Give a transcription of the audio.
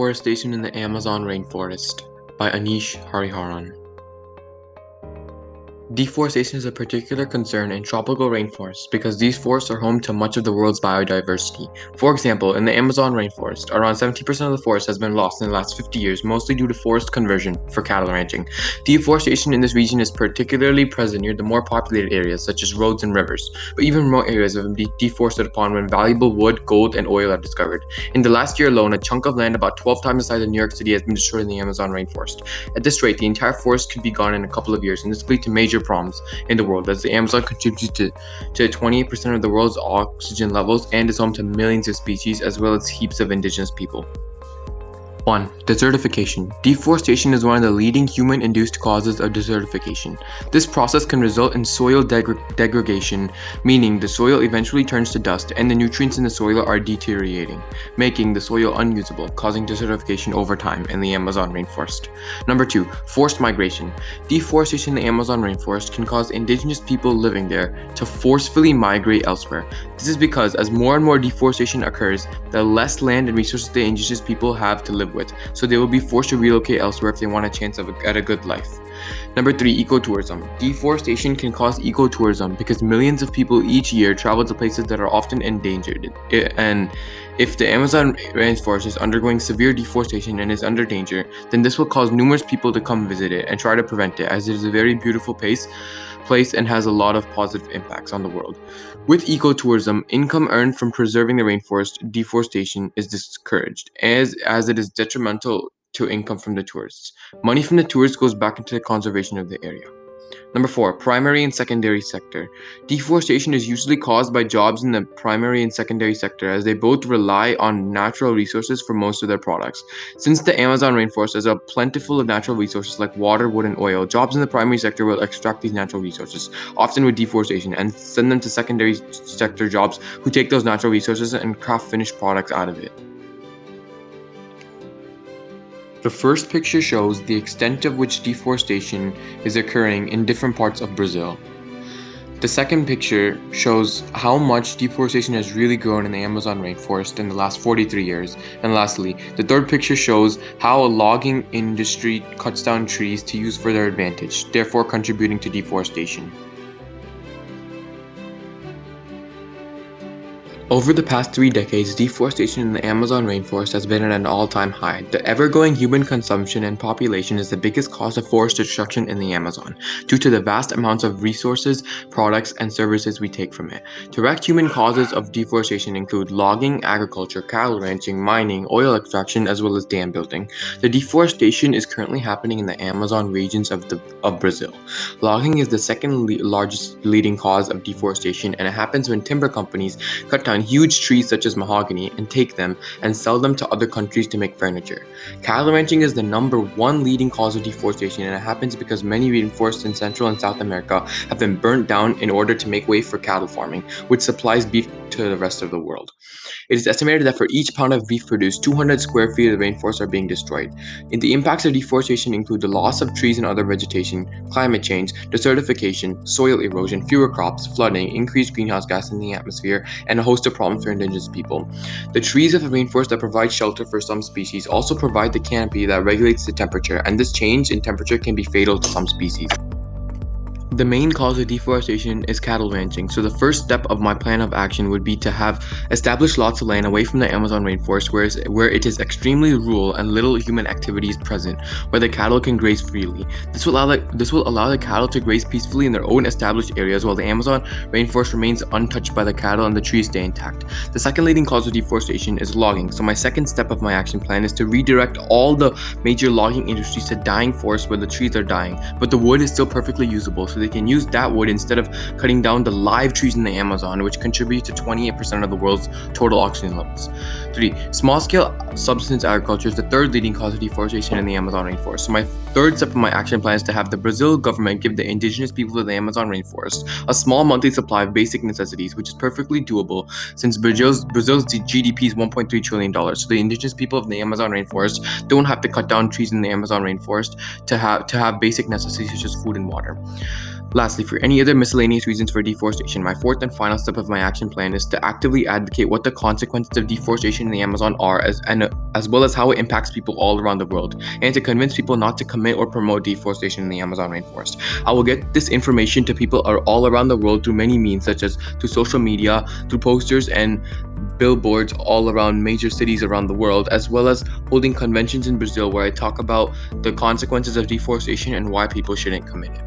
Deforestation in the Amazon Rainforest by Anish Hariharan. Deforestation is a particular concern in tropical rainforests because these forests are home to much of the world's biodiversity. For example, in the Amazon rainforest, around 70% of the forest has been lost in the last 50 years, mostly due to forest conversion for cattle ranching. Deforestation in this region is particularly present near the more populated areas, such as roads and rivers, but even remote areas have been deforested upon when valuable wood, gold, and oil are discovered. In the last year alone, a chunk of land about 12 times the size of New York City has been destroyed in the Amazon rainforest. At this rate, the entire forest could be gone in a couple of years, and this could lead to major problems in the world, as the Amazon contributes to 28% of the world's oxygen levels and is home to millions of species as well as heaps of indigenous people. 1. Desertification. Deforestation is one of the leading human-induced causes of desertification. This process can result in soil degradation, meaning the soil eventually turns to dust and the nutrients in the soil are deteriorating, making the soil unusable, causing desertification over time in the Amazon rainforest. Number 2. Forced migration. Deforestation in the Amazon rainforest can cause indigenous people living there to forcefully migrate elsewhere. This is because as more and more deforestation occurs, the less land and resources the indigenous people have to live with, so they will be forced to relocate elsewhere if they want a chance at a good life. Number 3. Ecotourism. Deforestation can cause ecotourism because millions of people each year travel to places that are often endangered. And if the Amazon rainforest is undergoing severe deforestation and is under danger, then this will cause numerous people to come visit it and try to prevent it, as it is a very beautiful place and has a lot of positive impacts on the world. With ecotourism, income earned from preserving the rainforest, deforestation is discouraged, as it is detrimental to income from the tourists. Money from the tourists goes back into the conservation of the area. Number 4. Primary and secondary sector. Deforestation is usually caused by jobs in the primary and secondary sector, as they both rely on natural resources for most of their products. Since the Amazon rainforest is a plentiful of natural resources like water, wood, and oil, jobs in the primary sector will extract these natural resources, often with deforestation, and send them to secondary sector jobs who take those natural resources and craft finished products out of it. The first picture shows the extent of which deforestation is occurring in different parts of Brazil. The second picture shows how much deforestation has really grown in the Amazon rainforest in the last 43 years. And lastly, the third picture shows how a logging industry cuts down trees to use for their advantage, therefore contributing to deforestation. Over the past 3 decades, deforestation in the Amazon rainforest has been at an all-time high. The ever-growing human consumption and population is the biggest cause of forest destruction in the Amazon, due to the vast amounts of resources, products, and services we take from it. Direct human causes of deforestation include logging, agriculture, cattle ranching, mining, oil extraction, as well as dam building. The deforestation is currently happening in the Amazon regions of Brazil. Logging is the second largest leading cause of deforestation, and it happens when timber companies cut down huge trees such as mahogany and take them and sell them to other countries to make furniture. Cattle ranching is the number 1 leading cause of deforestation, and it happens because many rainforests in Central and South America have been burnt down in order to make way for cattle farming, which supplies beef to the rest of the world. It is estimated that for each pound of beef produced, 200 square feet of the rainforest are being destroyed. The impacts of deforestation include the loss of trees and other vegetation, climate change, desertification, soil erosion, fewer crops, flooding, increased greenhouse gas in the atmosphere, and a host of problems for indigenous people. The trees of the rainforest that provide shelter for some species also provide the canopy that regulates the temperature, and this change in temperature can be fatal to some species. The main cause of deforestation is cattle ranching, so the first step of my plan of action would be to have established lots of land away from the Amazon rainforest where it is extremely rural and little human activity is present, where the cattle can graze freely. This will allow the cattle to graze peacefully in their own established areas while the Amazon rainforest remains untouched by the cattle and the trees stay intact. The second leading cause of deforestation is logging, so my second step of my action plan is to redirect all the major logging industries to dying forests where the trees are dying, but the wood is still perfectly usable, so they can use that wood instead of cutting down the live trees in the Amazon, which contribute to 28% of the world's total oxygen levels. 3. Small-scale subsistence agriculture is the third leading cause of deforestation in the Amazon rainforest. So my third step of my action plan is to have the Brazil government give the indigenous people of the Amazon rainforest a small monthly supply of basic necessities, which is perfectly doable since Brazil's GDP is $1.3 trillion. So the indigenous people of the Amazon rainforest don't have to cut down trees in the Amazon rainforest to have basic necessities such as food and water. Lastly, for any other miscellaneous reasons for deforestation, my fourth and final step of my action plan is to actively advocate what the consequences of deforestation in the Amazon are, as well as how it impacts people all around the world, and to convince people not to commit or promote deforestation in the Amazon rainforest. I will get this information to people all around the world through many means, such as through social media, through posters and billboards all around major cities around the world, as well as holding conventions in Brazil where I talk about the consequences of deforestation and why people shouldn't commit it.